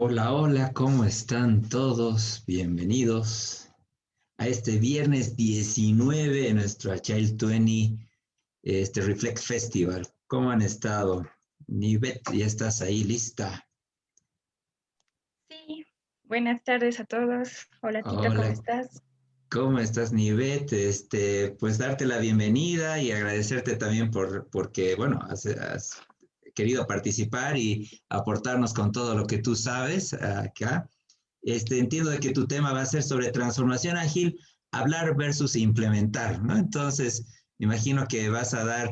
Hola, hola, ¿cómo están todos? Bienvenidos a este viernes 19 en nuestro Agile 20, Reflect Festival. ¿Cómo han estado? Nivet, ya estás ahí lista. Sí, buenas tardes a todos. Hola Tito, ¿cómo Hola, estás? ¿cómo estás, Nivet? Pues darte la bienvenida y agradecerte también porque, bueno, has querido participar y aportarnos con todo lo que tú sabes acá. Entiendo de que tu tema va a ser sobre transformación ágil, hablar versus implementar, ¿no? Entonces, me imagino que vas a dar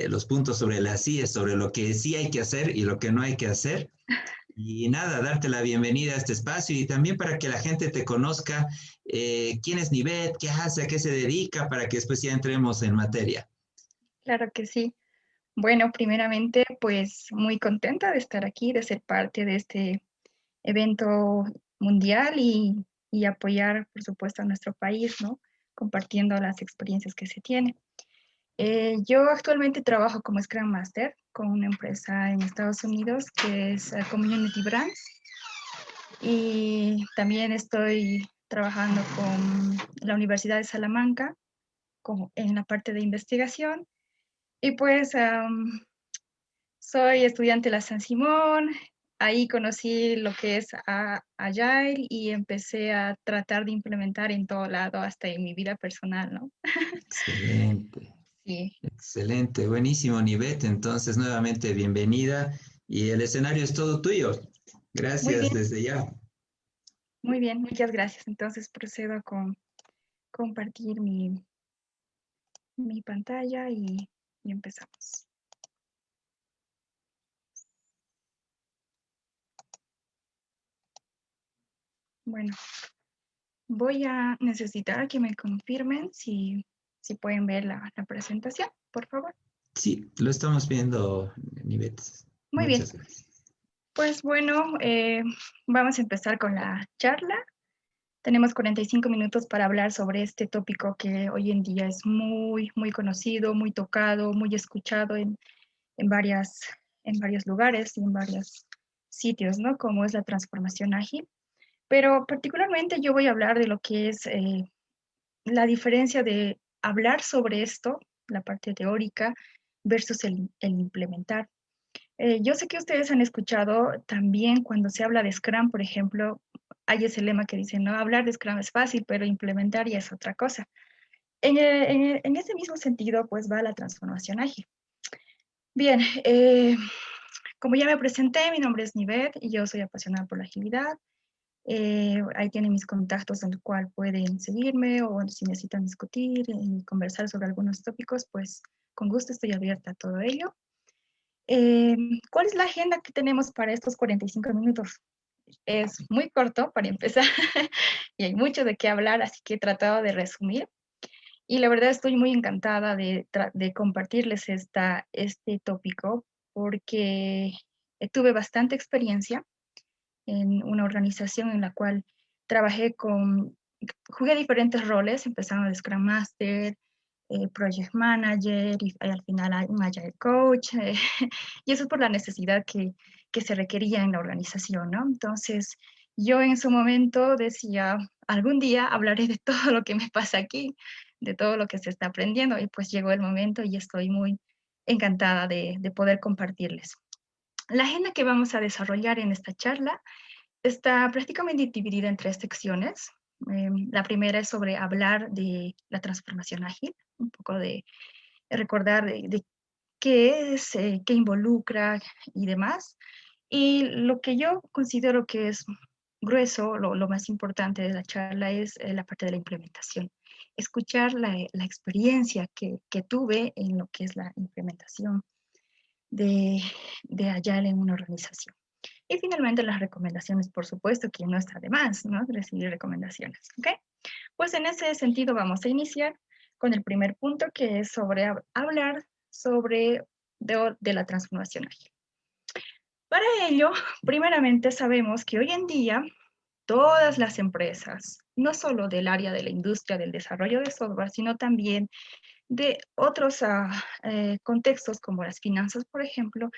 los puntos sobre las CIEs, sobre lo que sí hay que hacer y lo que no hay que hacer. Y nada, darte la bienvenida a este espacio y también para que la gente te conozca quién es Nivet, qué hace, a qué se dedica, para que después ya entremos en materia. Claro que sí. Bueno, primeramente, pues muy contenta de estar aquí, de ser parte de este evento mundial y apoyar, por supuesto, a nuestro país, ¿no? Compartiendo las experiencias que se tienen. Yo actualmente trabajo como Scrum Master con una empresa en Estados Unidos que es Community Brands y también estoy trabajando con la Universidad de Salamanca como en la parte de investigación. Y pues soy estudiante de la San Simón, ahí conocí lo que es Agile y empecé a tratar de implementar en todo lado, hasta en mi vida personal, ¿no? Excelente, Sí, excelente, buenísimo, Nivet. Entonces, nuevamente, bienvenida y el escenario es todo tuyo. muy Gracias bien, desde ya. muy bien, muchas gracias. Entonces procedo con compartir mi pantalla y empezamos. Bueno, voy a necesitar que me confirmen si pueden ver la presentación, por favor. Sí, lo estamos viendo, Nivet. Muy bien. Muchas gracias. Pues bueno, vamos a empezar con la charla. Tenemos 45 minutos para hablar sobre este tópico que hoy en día es muy conocido, muy tocado, muy escuchado en, varias, en varios lugares y en varios sitios, ¿no? Como es la transformación ágil. Pero particularmente yo voy a hablar de lo que es la diferencia de hablar sobre esto, la parte teórica, versus el implementar. Yo sé que ustedes han escuchado también cuando se habla de Scrum, por ejemplo, hay ese lema que dice, no, hablar de Scrum es fácil, pero implementar ya es otra cosa. En ese mismo sentido, pues va la transformación ágil. Bien, como ya me presenté, mi nombre es Nivet y yo soy apasionada por la agilidad. Ahí tienen mis contactos en el cual pueden seguirme o si necesitan discutir y conversar sobre algunos tópicos, pues con gusto estoy abierta a todo ello. Eh, ¿Cuál es la agenda que tenemos para estos 45 minutos? Es muy corto para empezar y hay mucho de qué hablar, así que he tratado de resumir. Y la verdad estoy muy encantada de compartirles este tópico porque tuve bastante experiencia en una organización en la cual trabajé jugué diferentes roles, empezando de Scrum Master, Project Manager y al final un Agile Coach, y eso es por la necesidad que se requería en la organización, ¿no? Entonces, yo en su momento decía, algún día hablaré de todo lo que me pasa aquí, de todo lo que se está aprendiendo, y pues llegó el momento y estoy muy encantada de poder compartirles. La agenda que vamos a desarrollar en esta charla está prácticamente dividida en tres secciones. La primera es sobre hablar de la transformación ágil, un poco de recordar de qué es, qué involucra y demás. Y lo que yo considero que es grueso, lo más importante de la charla es la parte de la implementación. Escuchar la experiencia que tuve en lo que es la implementación de, de Agile en una organización. Y finalmente las recomendaciones, por supuesto, que no está de más, ¿no? Recibir recomendaciones, ¿ok? Pues en ese sentido vamos a iniciar con el primer punto que es sobre hablar sobre de la transformación ágil. Para ello, primeramente sabemos que hoy en día todas las empresas, no solo del área de la industria del desarrollo de software, sino también de otros contextos como las finanzas, por ejemplo,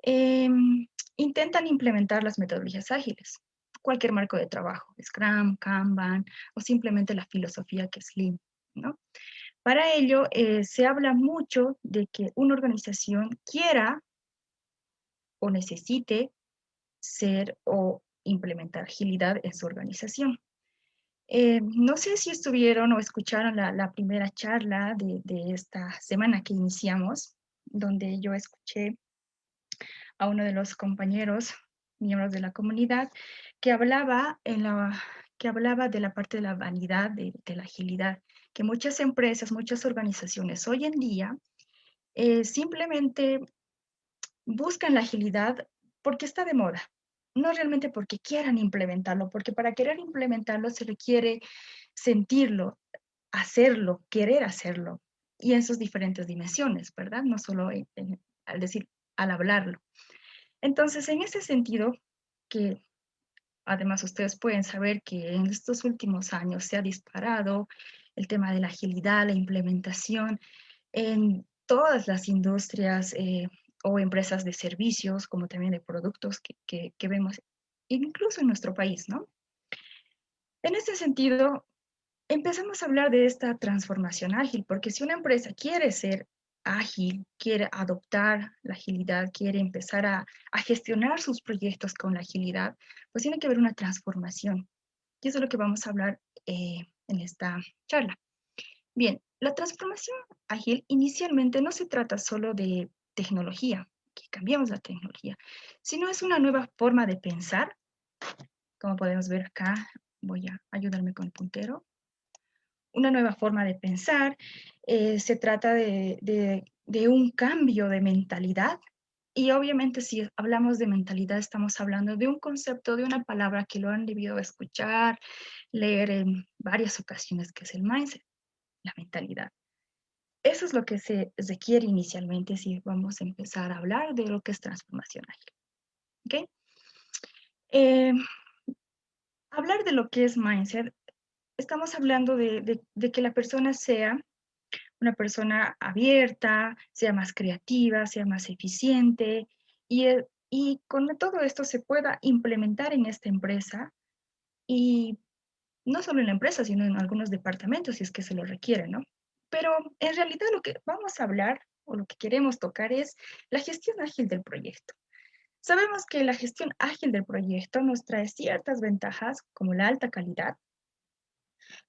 eh, intentan implementar las metodologías ágiles, cualquier marco de trabajo, Scrum, Kanban o simplemente la filosofía que es Lean, ¿no? Para ello, se habla mucho de que una organización quiera o necesite ser o implementar agilidad en su organización. No sé si estuvieron o escucharon la primera charla de esta semana que iniciamos, donde yo escuché a uno de los compañeros, miembros de la comunidad, que hablaba, que hablaba de la parte de la vanidad de la agilidad, que muchas empresas, muchas organizaciones hoy en día simplemente buscan la agilidad porque está de moda, no realmente porque quieran implementarlo, porque para querer implementarlo se requiere sentirlo, hacerlo, querer hacerlo, y en sus diferentes dimensiones, ¿verdad? No solo al decir, al hablarlo. Entonces, en ese sentido, que además ustedes pueden saber que en estos últimos años se ha disparado el tema de la agilidad, la implementación en todas las industrias o empresas de servicios, como también de productos que vemos, incluso en nuestro país, ¿no? En este sentido, empezamos a hablar de esta transformación ágil, porque si una empresa quiere ser ágil, quiere adoptar la agilidad, quiere empezar a gestionar sus proyectos con la agilidad, pues tiene que haber una transformación. Y eso es lo que vamos a hablar en esta charla. Bien, la transformación ágil inicialmente no se trata solo de tecnología, que cambiamos la tecnología, sino es una nueva forma de pensar. Como podemos ver acá, voy a ayudarme con el puntero. Una nueva forma de pensar, se trata de un cambio de mentalidad y obviamente si hablamos de mentalidad estamos hablando de un concepto, de una palabra que lo han debido escuchar, leer en varias ocasiones, que es el mindset, la mentalidad. Eso es lo que se requiere inicialmente si vamos a empezar a hablar de lo que es transformación ágil. ¿Okay? Hablar de lo que es mindset, estamos hablando de que la persona sea una persona abierta, sea más creativa, sea más eficiente y con todo esto se pueda implementar en esta empresa y no solo en la empresa, sino en algunos departamentos si es que se lo requiere, ¿no? Pero en realidad lo que vamos a hablar o lo que queremos tocar es la gestión ágil del proyecto. Sabemos que la gestión ágil del proyecto nos trae ciertas ventajas como la alta calidad,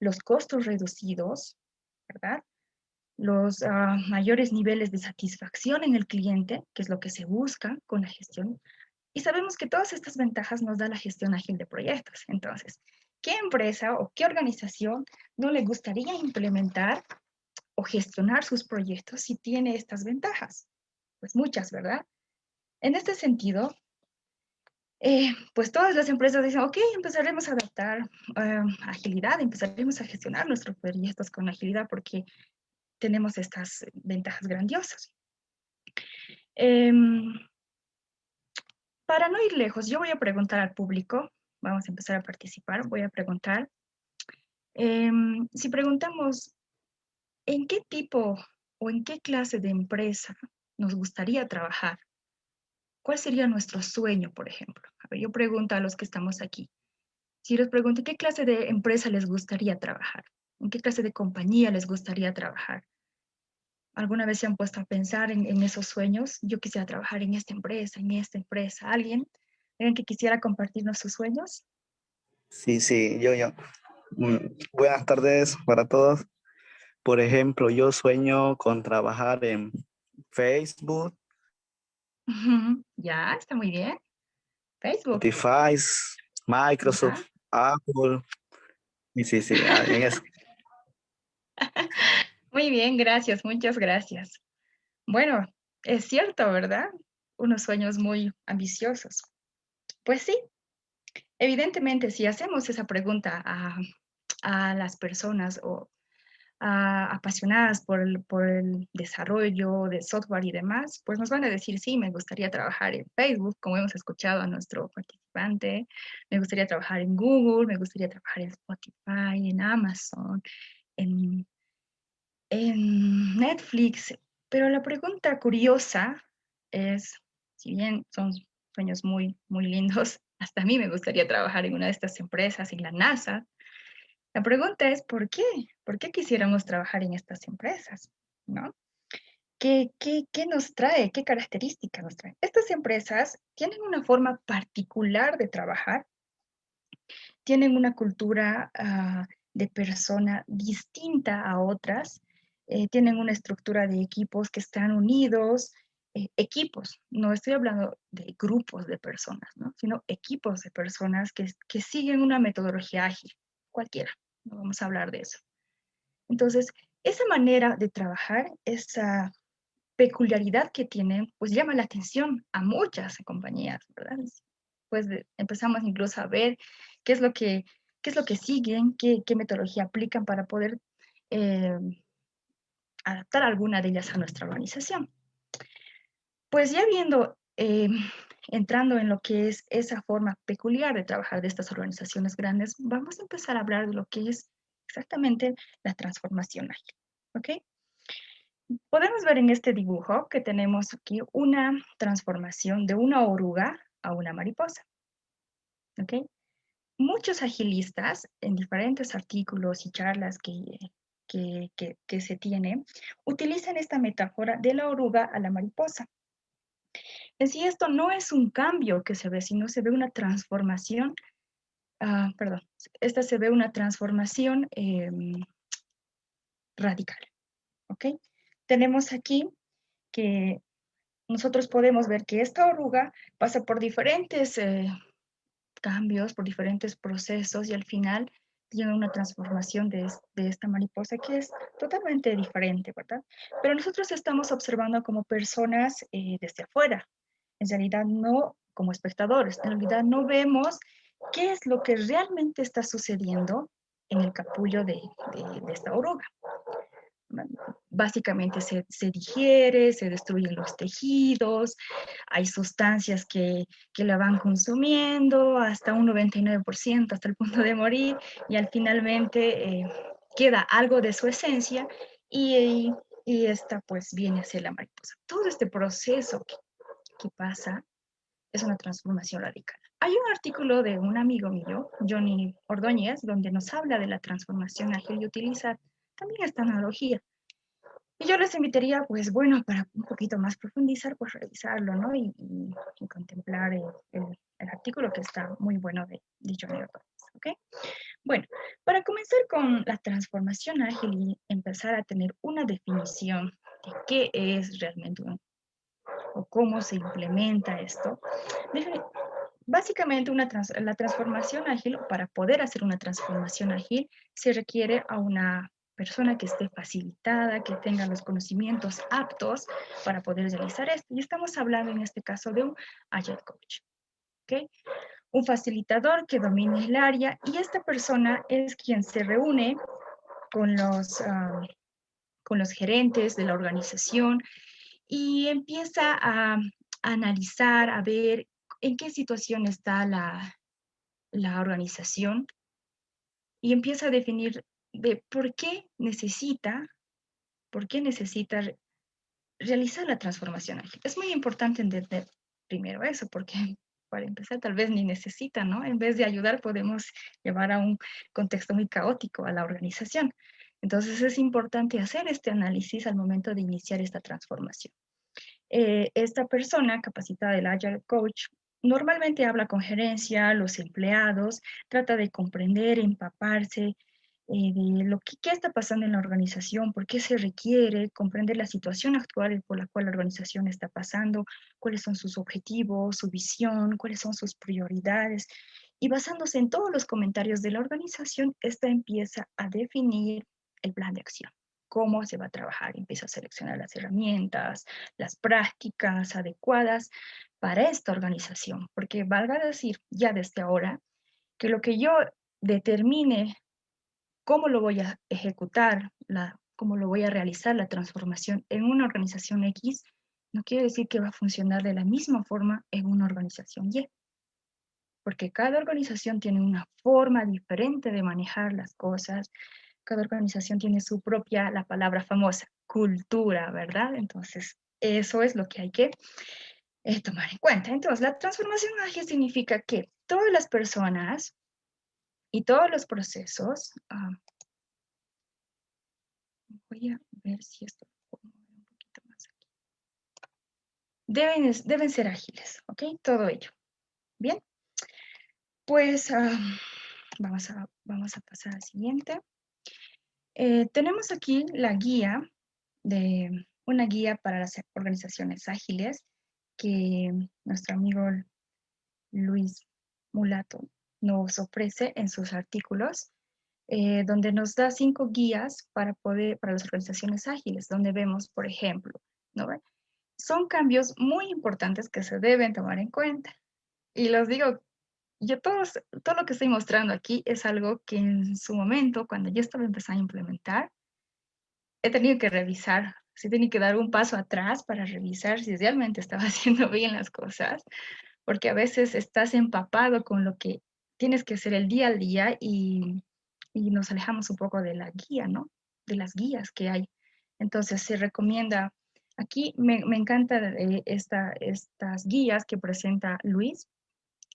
los costos reducidos, ¿verdad? Los mayores niveles de satisfacción en el cliente, que es lo que se busca con la gestión. Y sabemos que todas estas ventajas nos da la gestión ágil de proyectos. Entonces, ¿qué empresa o qué organización no le gustaría implementar o gestionar sus proyectos si tiene estas ventajas? Pues muchas, ¿verdad? En este sentido, pues todas las empresas dicen, ok, empezaremos a adaptar agilidad, empezaremos a gestionar nuestros proyectos con agilidad porque tenemos estas ventajas grandiosas. Para no ir lejos, yo voy a preguntar al público, vamos a empezar a participar, voy a preguntar, si preguntamos, ¿en qué tipo o en qué clase de empresa nos gustaría trabajar? ¿Cuál sería nuestro sueño, por ejemplo? A ver, yo pregunto a los que estamos aquí. Si les pregunto, ¿qué clase de empresa les gustaría trabajar? ¿En qué clase de compañía les gustaría trabajar? ¿Alguna vez se han puesto a pensar en esos sueños? Yo quisiera trabajar en esta empresa, en esta empresa. ¿Alguien? ¿Alguien que quisiera compartirnos sus sueños? Sí, sí, yo. Buenas tardes para todos. Por ejemplo, yo sueño con trabajar en Facebook, Ya, está muy bien. Facebook. Spotify, Ya. Microsoft, Apple. Y sí, sí, en eso. Muy bien, gracias, muchas gracias. Bueno, es cierto, ¿verdad? Unos sueños muy ambiciosos. Pues sí, evidentemente, si hacemos esa pregunta a las personas o apasionadas por el desarrollo de software y demás, pues nos van a decir, sí, me gustaría trabajar en Facebook, como hemos escuchado a nuestro participante, me gustaría trabajar en Google, me gustaría trabajar en Spotify, en Amazon, en, en Netflix, pero la pregunta curiosa es, si bien son sueños muy, muy lindos. Hasta a mí me gustaría trabajar en una de estas empresas, en la NASA. La pregunta es, ¿por qué? ¿Por qué quisiéramos trabajar en estas empresas? ¿No? ¿Qué nos trae? ¿Qué características nos trae? Estas empresas tienen una forma particular de trabajar, tienen una cultura de persona distinta a otras, tienen una estructura de equipos que están unidos, equipos, no estoy hablando de grupos de personas, ¿no? Sino equipos de personas que siguen una metodología ágil, cualquiera, no vamos a hablar de eso. Entonces, esa manera de trabajar, esa peculiaridad que tienen, pues llama la atención a muchas compañías, ¿verdad? Pues empezamos incluso a ver qué es lo que, qué es lo que siguen, qué metodología aplican para poder eh, adaptar alguna de ellas a nuestra organización. Pues ya viendo, entrando en lo que es esa forma peculiar de trabajar de estas organizaciones grandes, vamos a empezar a hablar de lo que es exactamente la transformación ágil, ¿ok? Podemos ver en este dibujo que tenemos aquí una transformación de una oruga a una mariposa, ¿ok? Muchos agilistas en diferentes artículos y charlas que se tienen, utilizan esta metáfora de la oruga a la mariposa. En sí, esto no es un cambio que se ve, sino se ve una transformación, perdón, esta se ve una transformación radical, ¿ok? Tenemos aquí que nosotros podemos ver que esta oruga pasa por diferentes cambios, por diferentes procesos y al final tiene una transformación de esta mariposa que es totalmente diferente, ¿verdad? Pero nosotros estamos observando como personas desde afuera, en realidad no como espectadores, en realidad no vemos qué es lo que realmente está sucediendo en el capullo de esta oruga. Básicamente se digiere, se destruyen los tejidos, hay sustancias que la van consumiendo hasta un 99%, hasta el punto de morir, y al finalmente queda algo de su esencia y esta pues viene a ser la mariposa. Todo este proceso que pasa es una transformación radical. Hay un artículo de un amigo mío, Johnny Ordóñez, donde nos habla de la transformación ágil y utiliza también esta analogía. Y yo les invitaría, pues bueno, para un poquito más profundizar, pues revisarlo, ¿no? Y contemplar el artículo que está muy bueno de Johnny Ordóñez, ¿ok? Bueno, para comenzar con la transformación ágil y empezar a tener una definición de qué es realmente o cómo se implementa esto, básicamente la transformación ágil, para poder hacer una transformación ágil, se requiere a una persona que esté facilitada, que tenga los conocimientos aptos para poder realizar esto. Y estamos hablando en este caso de un Agile Coach, ¿ok? Un facilitador que domine el área y esta persona es quien se reúne con los gerentes de la organización y empieza a analizar, a ver en qué situación está la organización y empieza a definir de por qué necesita realizar la transformación ágil. Es muy importante entender primero eso, porque para empezar tal vez ni necesita, ¿no? En vez de ayudar podemos llevar a un contexto muy caótico a la organización. Entonces es importante hacer este análisis al momento de iniciar esta transformación. Esta persona capacitada del Agile Coach normalmente habla con gerencia, los empleados, trata de comprender, empaparse de lo qué está pasando en la organización, por qué se requiere, comprender la situación actual por la cual la organización está pasando, cuáles son sus objetivos, su visión, cuáles son sus prioridades. Y basándose en todos los comentarios de la organización, esta empieza a definir el plan de acción, cómo se va a trabajar, empieza a seleccionar las herramientas, las prácticas adecuadas para esta organización, porque valga decir ya desde ahora que lo que yo determine cómo lo voy a ejecutar, cómo lo voy a realizar la transformación en una organización X, no quiere decir que va a funcionar de la misma forma en una organización Y, porque cada organización tiene una forma diferente de manejar las cosas, cada organización tiene su propia, la palabra famosa, cultura, ¿verdad? Entonces, eso es lo que hay que tomar en cuenta. Entonces, la transformación ágil significa que todas las personas y todos los procesos, voy a ver si esto puedo mover un poquito más aquí, deben ser ágiles, ¿ok? Todo ello. Bien, pues vamos a pasar al siguiente. Tenemos aquí una guía para las organizaciones ágiles que nuestro amigo Luis Mulato nos ofrece en sus artículos, donde nos da 5 guías para las organizaciones ágiles, donde vemos, por ejemplo, ¿no? Son cambios muy importantes que se deben tomar en cuenta. Y los digo, todo lo que estoy mostrando aquí es algo que en su momento, cuando yo estaba empezando a implementar, he tenido que revisar, sí tenía que dar un paso atrás para revisar si realmente estaba haciendo bien las cosas, porque a veces estás empapado con lo que tienes que hacer el día al día y nos alejamos un poco de la guía, ¿no? De las guías que hay. Entonces se recomienda, aquí me encantan estas guías que presenta Luis,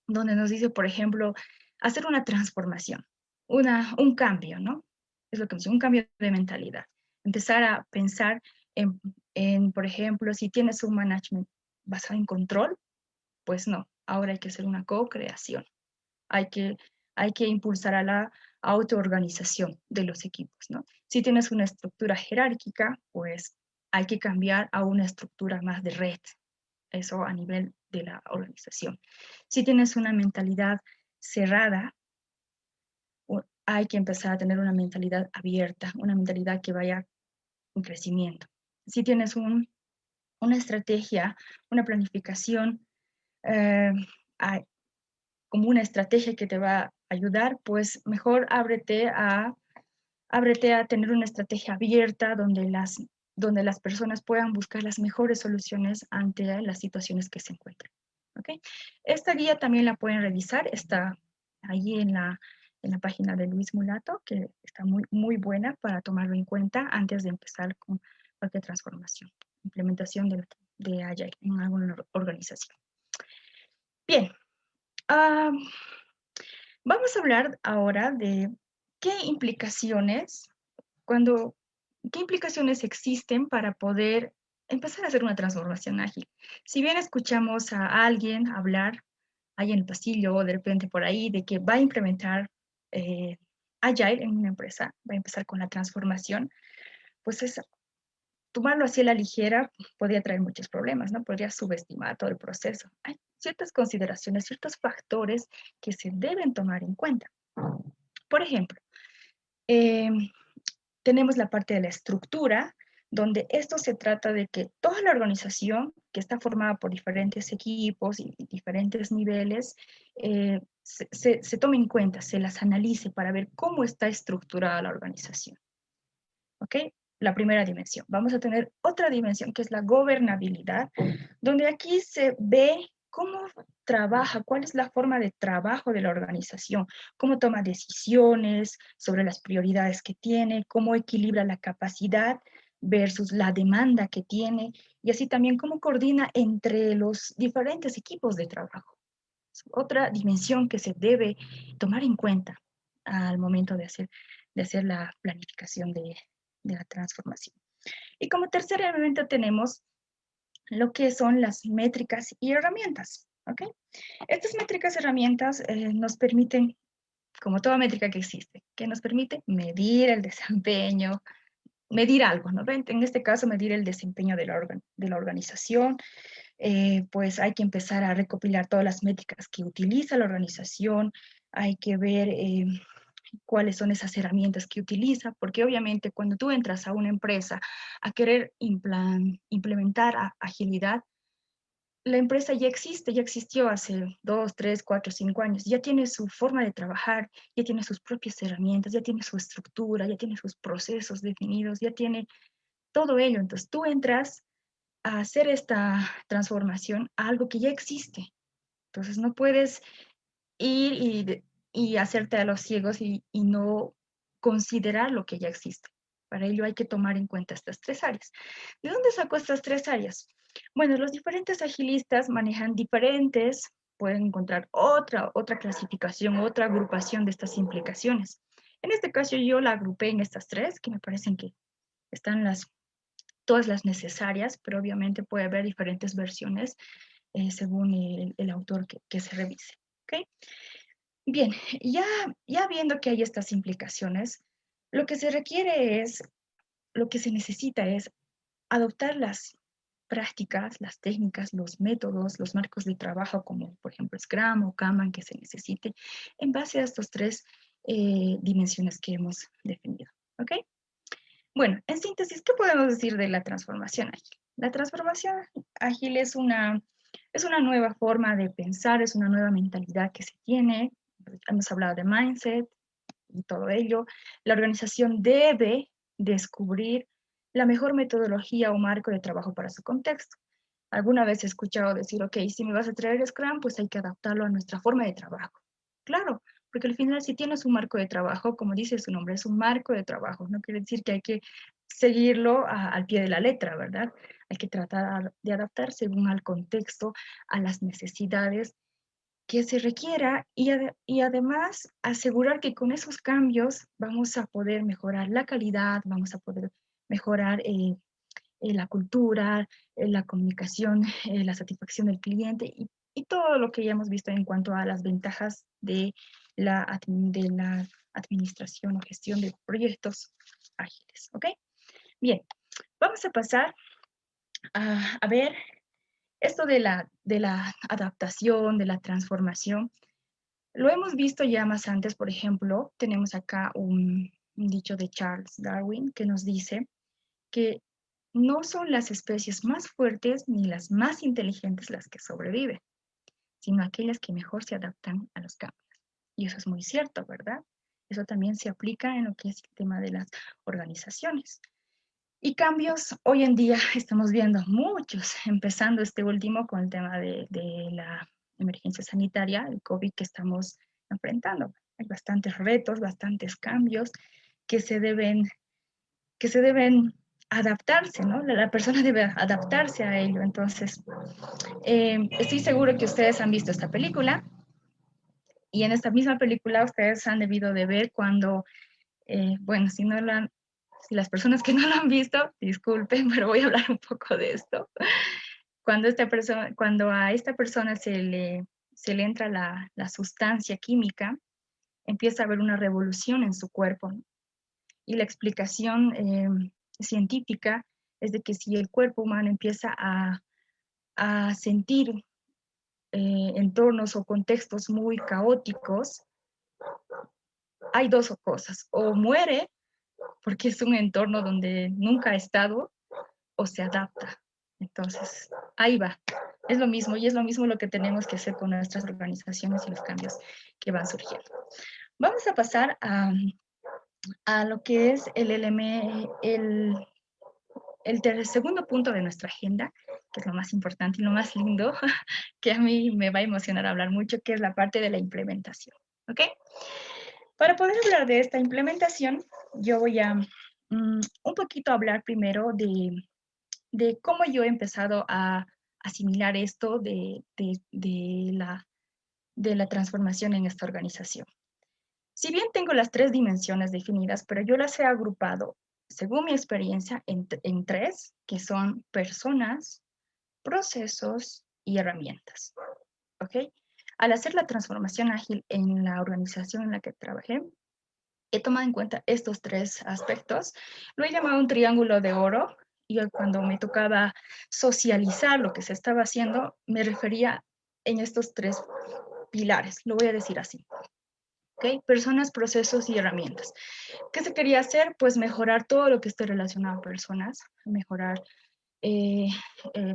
donde nos dice, por ejemplo, hacer una transformación, un cambio, ¿no? Es lo que me dice, un cambio de mentalidad. Empezar a pensar por ejemplo, si tienes un management basado en control, pues no, ahora hay que hacer una co-creación. Hay que impulsar a la autoorganización de los equipos, ¿no? Si tienes una estructura jerárquica, pues hay que cambiar a una estructura más de red, eso a nivel de la organización. Si tienes una mentalidad cerrada, hay que empezar a tener una mentalidad abierta, una mentalidad que vaya en crecimiento. Si tienes una estrategia, una planificación, como una estrategia que te va a ayudar, pues mejor ábrete a tener una estrategia abierta donde las personas puedan buscar las mejores soluciones ante las situaciones que se encuentran. ¿Okay? Esta guía también la pueden revisar, está ahí en la página de Luis Mulato, que está muy, muy buena para tomarlo en cuenta antes de empezar con cualquier transformación, implementación de Agile en alguna organización. Bien, vamos a hablar ahora de qué implicaciones existen para poder empezar a hacer una transformación ágil. Si bien escuchamos a alguien hablar ahí en el pasillo o de repente por ahí de que va a implementar Agile en una empresa, va a empezar con la transformación, pues tomarlo así a la ligera podría traer muchos problemas, ¿no? Podría subestimar todo el proceso. Hay ciertas consideraciones, ciertos factores que se deben tomar en cuenta. Por ejemplo, tenemos la parte de la estructura, donde esto se trata de que toda la organización, que está formada por diferentes equipos y diferentes niveles, se tome en cuenta, se las analice para ver cómo está estructurada la organización. ¿Ok? La primera dimensión. Vamos a tener otra dimensión que es la gobernabilidad, donde aquí se ve cómo trabaja, cuál es la forma de trabajo de la organización, cómo toma decisiones sobre las prioridades que tiene, cómo equilibra la capacidad versus la demanda que tiene, y así también cómo coordina entre los diferentes equipos de trabajo. Es otra dimensión que se debe tomar en cuenta al momento de hacer la planificación de la transformación. Y como tercer elemento tenemos lo que son las métricas y herramientas. ¿Okay? Estas métricas y herramientas nos permiten, como toda métrica que existe, que nos permite medir el desempeño, medir algo, ¿no? En este caso, medir el desempeño de la organización, pues hay que empezar a recopilar todas las métricas que utiliza la organización, hay que ver cuáles son esas herramientas que utiliza, porque obviamente cuando tú entras a una empresa a querer implementar agilidad, la empresa ya existe, ya existió hace 2, 3, 4, 5 años, ya tiene su forma de trabajar, ya tiene sus propias herramientas, ya tiene su estructura, ya tiene sus procesos definidos, ya tiene todo ello. Entonces tú entras a hacer esta transformación a algo que ya existe. Entonces no puedes ir y hacerte a los ciegos y no considerar lo que ya existe. Para ello hay que tomar en cuenta estas 3 áreas. ¿De dónde saco estas 3 áreas? Bueno, los diferentes agilistas manejan pueden encontrar otra clasificación, otra agrupación de estas implicaciones. En este caso yo la agrupé en estas tres, que me parecen que están todas las necesarias, pero obviamente puede haber diferentes versiones según el autor que se revise. ¿Okay? Bien, ya viendo que hay estas implicaciones, lo que se requiere lo que se necesita es adoptar las prácticas, las técnicas, los métodos, los marcos de trabajo, como por ejemplo Scrum o Kanban que se necesite, en base a estas tres dimensiones que hemos definido. ¿Ok? Bueno, en síntesis, ¿qué podemos decir de la transformación ágil? La transformación ágil es una nueva forma de pensar, es una nueva mentalidad que se tiene. Hemos hablado de mindset y todo ello. La organización debe descubrir la mejor metodología o marco de trabajo para su contexto. Alguna vez he escuchado decir, ok, si me vas a traer Scrum, pues hay que adaptarlo a nuestra forma de trabajo. Claro, porque al final si tienes un marco de trabajo, como dice su nombre, es un marco de trabajo. No quiere decir que hay que seguirlo al pie de la letra, ¿verdad? Hay que tratar de adaptar según al contexto, a las necesidades que se requiera y además asegurar que con esos cambios vamos a poder mejorar la calidad, vamos a poder mejorar la cultura, la comunicación, la satisfacción del cliente y todo lo que ya hemos visto en cuanto a las ventajas de la administración o gestión de proyectos ágiles. ¿Ok? Bien, vamos a pasar a ver esto de la adaptación, de la transformación. Lo hemos visto ya más antes, por ejemplo, tenemos acá un dicho de Charles Darwin que nos dice que no son las especies más fuertes ni las más inteligentes las que sobreviven, sino aquellas que mejor se adaptan a los cambios. Y eso es muy cierto, ¿verdad? Eso también se aplica en lo que es el tema de las organizaciones. Y cambios, hoy en día estamos viendo muchos, empezando este último con el tema de la emergencia sanitaria, el COVID que estamos enfrentando. Hay bastantes retos, bastantes cambios que se deben adaptarse, ¿no? La persona debe adaptarse a ello. Entonces, estoy seguro que ustedes han visto esta película y en esta misma película ustedes han debido de ver cuando, bueno, si las personas que no lo han visto, disculpen, pero voy a hablar un poco de esto. Cuando a esta persona se le entra la sustancia química, empieza a haber una revolución en su cuerpo, ¿no? Y la explicación científica es de que si el cuerpo humano empieza a sentir entornos o contextos muy caóticos, hay dos cosas, o muere porque es un entorno donde nunca ha estado, o se adapta. Entonces, ahí va. Es lo mismo, y es lo mismo lo que tenemos que hacer con nuestras organizaciones y los cambios que van surgiendo. Vamos a pasar a lo que es el segundo punto de nuestra agenda, que es lo más importante y lo más lindo, que a mí me va a emocionar hablar mucho, que es la parte de la implementación. ¿Ok? Para poder hablar de esta implementación, yo voy a un poquito hablar primero de cómo yo he empezado a asimilar esto de la transformación en esta organización. Si bien tengo las tres dimensiones definidas, pero yo las he agrupado, según mi experiencia, en tres, que son personas, procesos y herramientas. ¿Ok? Al hacer la transformación ágil en la organización en la que trabajé, he tomado en cuenta estos tres aspectos. Lo he llamado un triángulo de oro y cuando me tocaba socializar lo que se estaba haciendo, me refería en estos tres pilares. Lo voy a decir así. ¿Okay? Personas, procesos y herramientas. ¿Qué se quería hacer? Pues mejorar todo lo que esté relacionado a personas, mejorar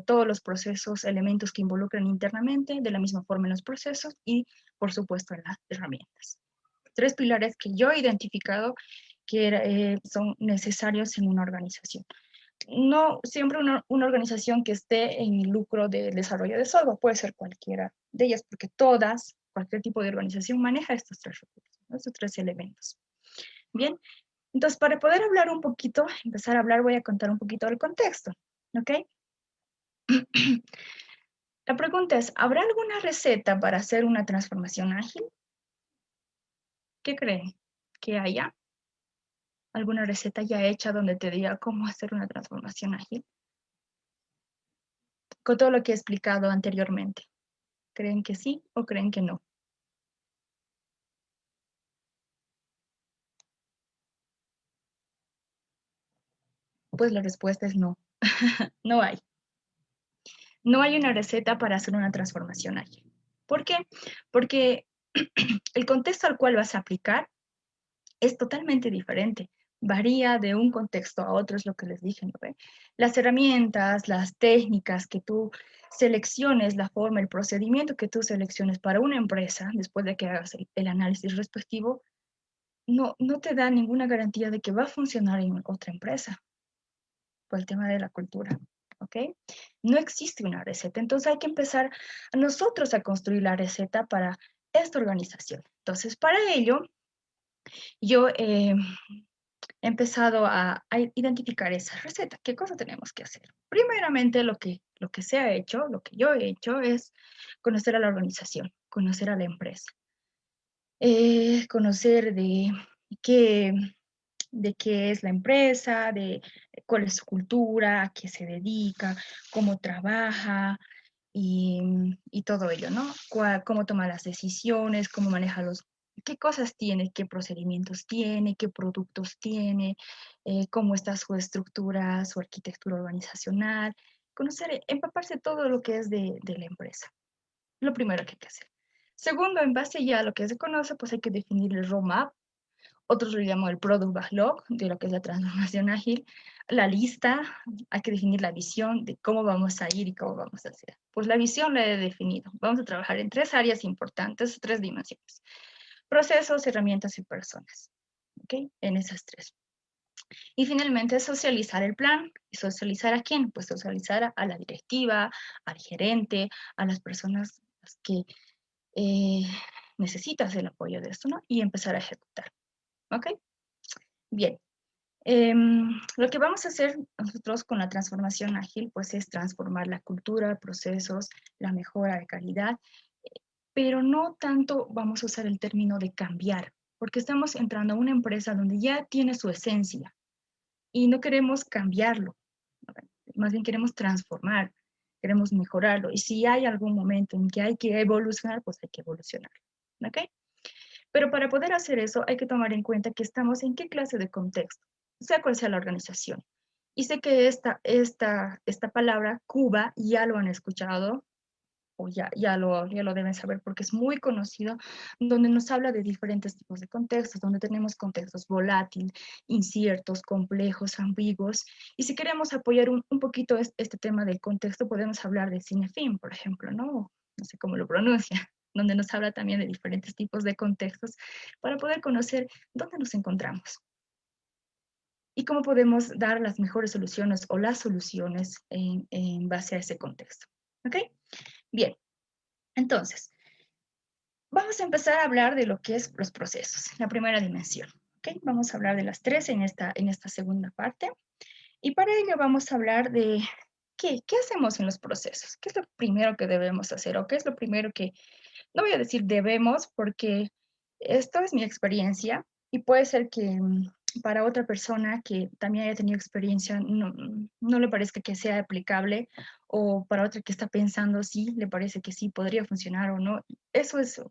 todos los procesos, elementos que involucran internamente, de la misma forma en los procesos y, por supuesto, en las herramientas. Tres pilares que yo he identificado que son necesarios en una organización. No siempre una organización que esté en el lucro del desarrollo de software, puede ser cualquiera de ellas, porque cualquier tipo de organización maneja estos tres recursos, ¿no? Estos tres elementos. Bien, entonces para poder hablar un poquito, empezar a hablar, voy a contar un poquito del contexto, ¿ok? La pregunta es, ¿habrá alguna receta para hacer una transformación ágil? ¿Qué creen? ¿Que haya alguna receta ya hecha donde te diga cómo hacer una transformación ágil? Con todo lo que he explicado anteriormente. ¿Creen que sí o creen que no? Pues la respuesta es no. No hay. No hay una receta para hacer una transformación ágil. ¿Por qué? Porque el contexto al cual vas a aplicar es totalmente diferente. Varía de un contexto a otro, es lo que les dije, ¿no? Las herramientas, las técnicas que tú selecciones, la forma, el procedimiento que tú selecciones para una empresa, después de que hagas el análisis respectivo, no te da ninguna garantía de que va a funcionar en otra empresa, por el tema de la cultura, ¿ok? No existe una receta, entonces hay que empezar a nosotros a construir la receta para esta organización. Entonces, para ello, yo he empezado a identificar esa receta. ¿Qué cosa tenemos que hacer? Primeramente, lo que se ha hecho, lo que yo he hecho es conocer a la organización, conocer a la empresa, conocer qué, de qué es la empresa, de cuál es su cultura, a qué se dedica, cómo trabaja y todo ello, ¿no? Cómo toma las decisiones, cómo maneja qué cosas tiene, qué procedimientos tiene, qué productos tiene, cómo está su estructura, su arquitectura organizacional, conocer, empaparse de todo lo que es de la empresa. Lo primero que hay que hacer. Segundo, en base ya a lo que se conoce, pues hay que definir el roadmap. Otros lo llaman el product backlog, de lo que es la transformación ágil. La lista, hay que definir la visión de cómo vamos a ir y cómo vamos a hacer. Pues la visión la he definido. Vamos a trabajar en 3 áreas importantes, 3 dimensiones. Procesos, herramientas y personas. ¿Ok? En esas 3. Y finalmente socializar el plan. ¿Y socializar a quién? Pues socializar a la directiva, al gerente, a las personas que eh, necesitas el apoyo de esto, ¿no? Y empezar a ejecutar. ¿Ok? Bien. Lo que vamos a hacer nosotros con la transformación ágil, pues es transformar la cultura, procesos, la mejora de calidad, pero no tanto vamos a usar el término de cambiar, porque estamos entrando a una empresa donde ya tiene su esencia y no queremos cambiarlo, más bien queremos transformar, queremos mejorarlo. Y si hay algún momento en que hay que evolucionar, pues hay que evolucionar. ¿Ok? Pero para poder hacer eso hay que tomar en cuenta que estamos en qué clase de contexto, sea cual sea la organización. Y sé que esta palabra, Cuba, ya lo han escuchado o ya lo deben saber porque es muy conocido, donde nos habla de diferentes tipos de contextos, donde tenemos contextos volátiles, inciertos, complejos, ambiguos. Y si queremos apoyar un poquito este tema del contexto, podemos hablar de Cinefin, por ejemplo, ¿no? No sé cómo lo pronuncia, donde nos habla también de diferentes tipos de contextos para poder conocer dónde nos encontramos y cómo podemos dar las mejores soluciones o las soluciones en base a ese contexto. ¿Ok? Bien, entonces, vamos a empezar a hablar de lo que es los procesos, la primera dimensión. ¿Ok? Vamos a hablar de las 3 en esta segunda parte. Y para ello vamos a hablar de qué hacemos en los procesos, qué es lo primero que debemos hacer o qué es lo primero que, no voy a decir debemos porque esto es mi experiencia y puede ser que para otra persona que también haya tenido experiencia no le parezca que sea aplicable o para otra que está pensando sí, le parece que sí podría funcionar o no. Eso es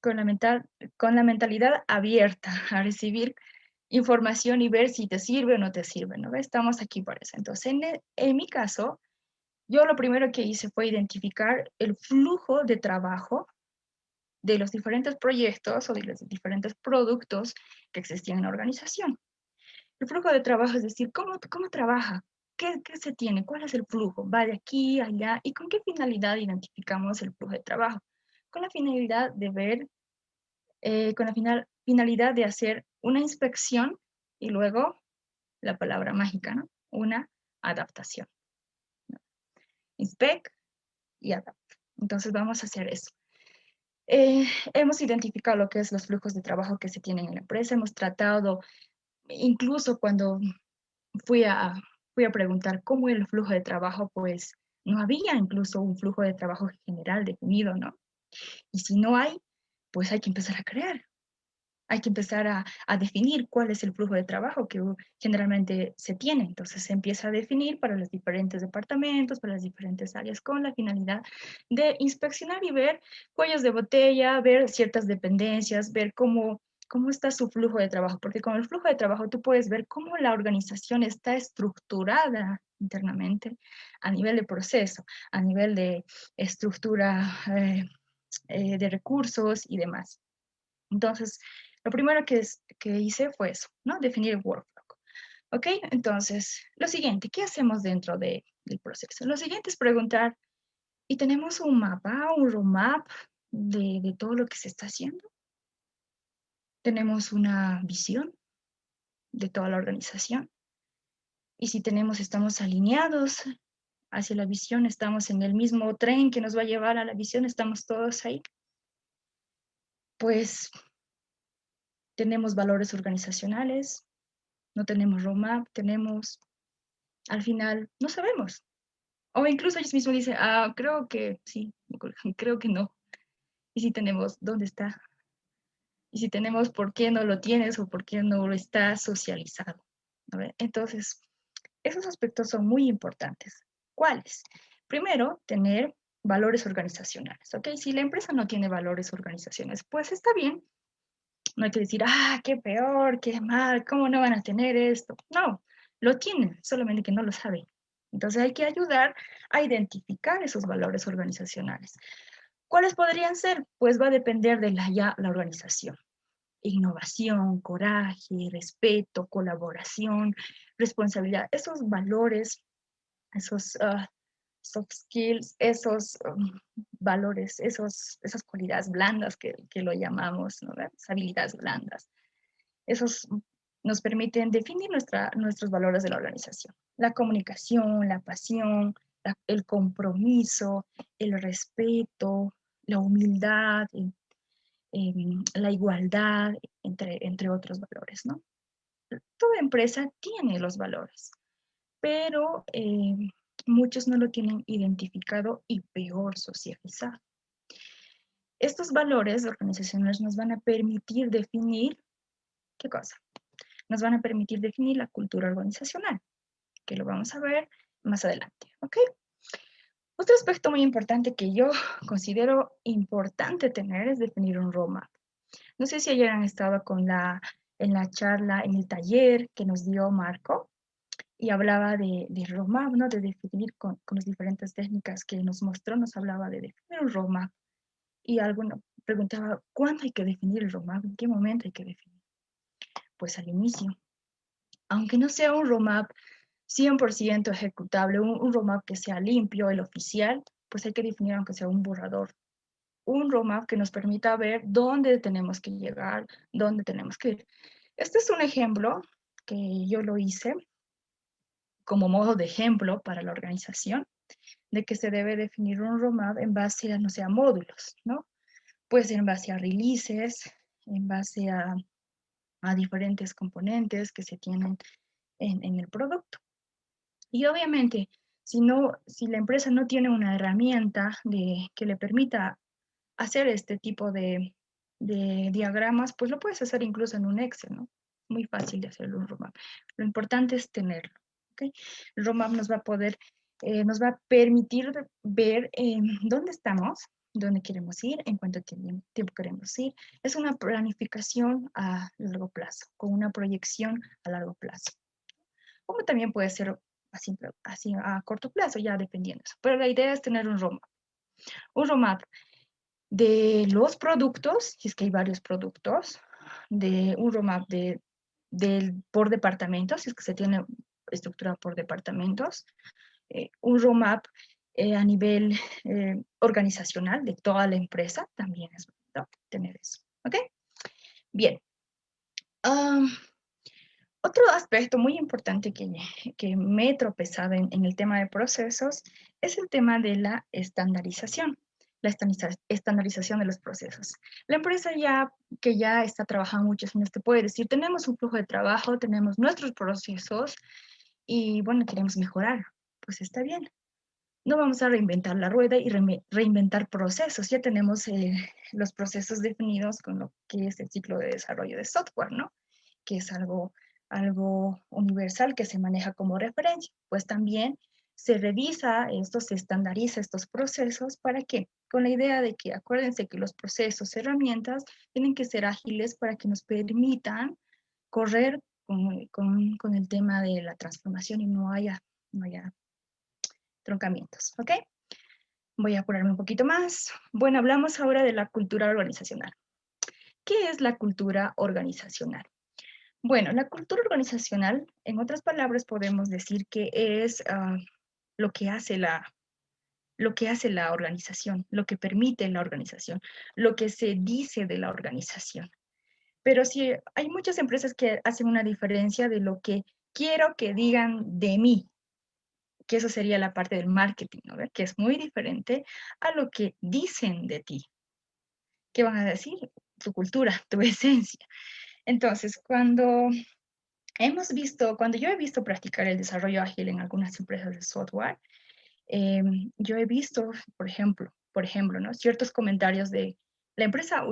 con la mentalidad abierta a recibir información y ver si te sirve o no te sirve, ¿no? Estamos aquí por eso. Entonces, en mi caso, yo lo primero que hice fue identificar el flujo de trabajo de los diferentes proyectos o de los diferentes productos que existían en la organización. El flujo de trabajo es decir, cómo trabaja, qué se tiene, cuál es el flujo, va de aquí a allá y con qué finalidad identificamos el flujo de trabajo. Con la finalidad de ver con la finalidad de hacer una inspección y luego la palabra mágica, ¿no? Una adaptación. ¿No? Inspect y adapt. Entonces vamos a hacer eso. Hemos identificado lo que es los flujos de trabajo que se tienen en la empresa, hemos tratado, incluso cuando fui a preguntar cómo era el flujo de trabajo, pues No había incluso un flujo de trabajo general definido, ¿no? Y si no hay, pues hay que empezar a crear. Hay que empezar a definir cuál es el flujo de trabajo que generalmente se tiene. Entonces se empieza a definir para los diferentes departamentos, para las diferentes áreas, con la finalidad de inspeccionar y ver cuellos de botella, ver ciertas dependencias, ver cómo está su flujo de trabajo, porque con el flujo de trabajo tú puedes ver cómo la organización está estructurada internamente a nivel de proceso, a nivel de estructura de recursos y demás. Entonces, lo primero que hice fue eso, ¿no? Definir el workflow. ¿Ok? Entonces, lo siguiente, ¿qué hacemos dentro del proceso? Lo siguiente es preguntar, ¿y tenemos un mapa, un roadmap de todo lo que se está haciendo? ¿Tenemos una visión de toda la organización? Y si estamos alineados hacia la visión, estamos en el mismo tren que nos va a llevar a la visión, estamos todos ahí, pues tenemos valores organizacionales, no tenemos roadmap, al final, no sabemos. O incluso ellos mismos dicen, creo que sí, creo que no. Y si tenemos, ¿dónde está? Y si tenemos, ¿por qué no lo tienes o por qué no lo está socializado? ¿No? Entonces, esos aspectos son muy importantes. ¿Cuáles? Primero, tener valores organizacionales, ¿ok? Si la empresa no tiene valores organizacionales, pues está bien. No hay que decir, qué peor, qué mal, ¿cómo no van a tener esto? No, lo tienen, solamente que no lo saben. Entonces hay que ayudar a identificar esos valores organizacionales. ¿Cuáles podrían ser? Pues va a depender de la organización. Innovación, coraje, respeto, colaboración, responsabilidad. Esos valores, esos soft skills, esos valores, esas cualidades blandas que lo llamamos, ¿no? Esas habilidades blandas. Esos nos permiten definir nuestros valores de la organización. La comunicación, la pasión, el compromiso, el respeto, la humildad, la igualdad, entre otros valores, ¿no? Toda empresa tiene los valores, pero muchos no lo tienen identificado y peor socializado. Estos valores organizacionales nos van a permitir definir, ¿qué cosa? Nos van a permitir definir la cultura organizacional, que lo vamos a ver más adelante, ¿ok? Otro aspecto muy importante que yo considero importante tener es definir un roadmap. No sé si ayer han estado en la charla, en el taller que nos dio Marco, y hablaba de roadmap, ¿no? De definir con las diferentes técnicas que nos mostró, nos hablaba de definir un roadmap. Y alguno preguntaba, ¿cuándo hay que definir el roadmap? ¿En qué momento hay que definir? Pues al inicio. Aunque no sea un roadmap 100% ejecutable, un roadmap que sea limpio, el oficial, pues hay que definir aunque sea un borrador. Un roadmap que nos permita ver dónde tenemos que llegar, dónde tenemos que ir. Este es un ejemplo que yo lo hice como modo de ejemplo para la organización, de que se debe definir un roadmap en base a, no sé, a módulos, ¿no? Pues en base a releases, en base a diferentes componentes que se tienen en el producto. Y obviamente, si la empresa no tiene una herramienta que le permita hacer este tipo de diagramas, pues lo puedes hacer incluso en un Excel, ¿no? Muy fácil de hacerlo en un roadmap. Lo importante es tenerlo, ¿ok? El roadmap nos va a permitir ver dónde estamos, dónde queremos ir, en cuánto tiempo queremos ir. Es una planificación a largo plazo, con una proyección a largo plazo. Como también puede ser así a corto plazo, ya dependiendo. Pero la idea es tener un roadmap. Un roadmap de los productos, si es que hay varios productos, de un roadmap por departamentos, si es que se tiene estructura por departamentos, un roadmap a nivel organizacional de toda la empresa, también es bueno tener eso, ¿ok? Bien. Otro aspecto muy importante que me he tropezado en el tema de procesos es el tema de la estandarización, la estandarización de los procesos. La empresa que ya está trabajando muchos años te puede decir, tenemos un flujo de trabajo, tenemos nuestros procesos y bueno, queremos mejorar. Pues está bien, No vamos a reinventar la rueda y reinventar procesos. Ya tenemos los procesos definidos con lo que es el ciclo de desarrollo de software, ¿no? Que es algo universal que se maneja como referencia. Pues también se revisa esto, se estandariza estos procesos. ¿Para qué? Con la idea de que, acuérdense que los procesos, herramientas, tienen que ser ágiles para que nos permitan correr con el tema de la transformación y no haya troncamientos, ¿ok? Voy a apurarme un poquito más. Bueno, hablamos ahora de la cultura organizacional. ¿Qué es la cultura organizacional? Bueno, la cultura organizacional, en otras palabras, podemos decir que es lo que hace la organización, lo que permite la organización, lo que se dice de la organización. Pero sí, hay muchas empresas que hacen una diferencia de lo que quiero que digan de mí, que eso sería la parte del marketing, ¿no? Que es muy diferente a lo que dicen de ti. ¿Qué van a decir? Tu cultura, tu esencia. Entonces, cuando yo he visto practicar el desarrollo ágil en algunas empresas de software, yo he visto, por ejemplo, ¿no? Ciertos comentarios de la empresa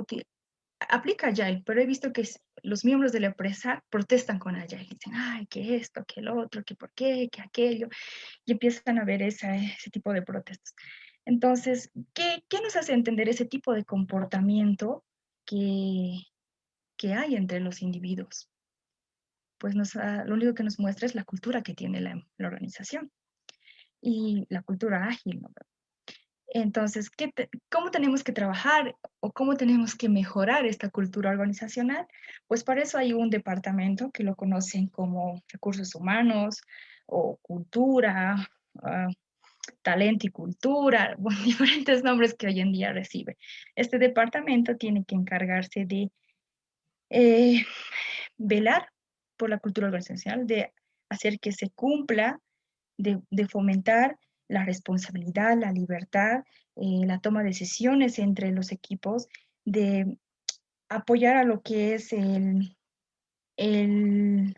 aplica Agile, pero he visto que los miembros de la empresa protestan con Agile. Dicen, ay, que esto, que el otro, que por qué, que aquello. Y empiezan a ver ese tipo de protestas. Entonces, ¿qué nos hace entender ese tipo de comportamiento que hay entre los individuos? Pues lo único que nos muestra es la cultura que tiene la organización y la cultura ágil, ¿no? Entonces, ¿cómo tenemos que trabajar o cómo tenemos que mejorar esta cultura organizacional? Pues para eso hay un departamento que lo conocen como recursos humanos o cultura, talento y cultura, bueno, diferentes nombres que hoy en día recibe. Este departamento tiene que encargarse de velar por la cultura organizacional, de hacer que se cumpla, de fomentar la responsabilidad, la libertad, la toma de decisiones entre los equipos, de apoyar a lo que es el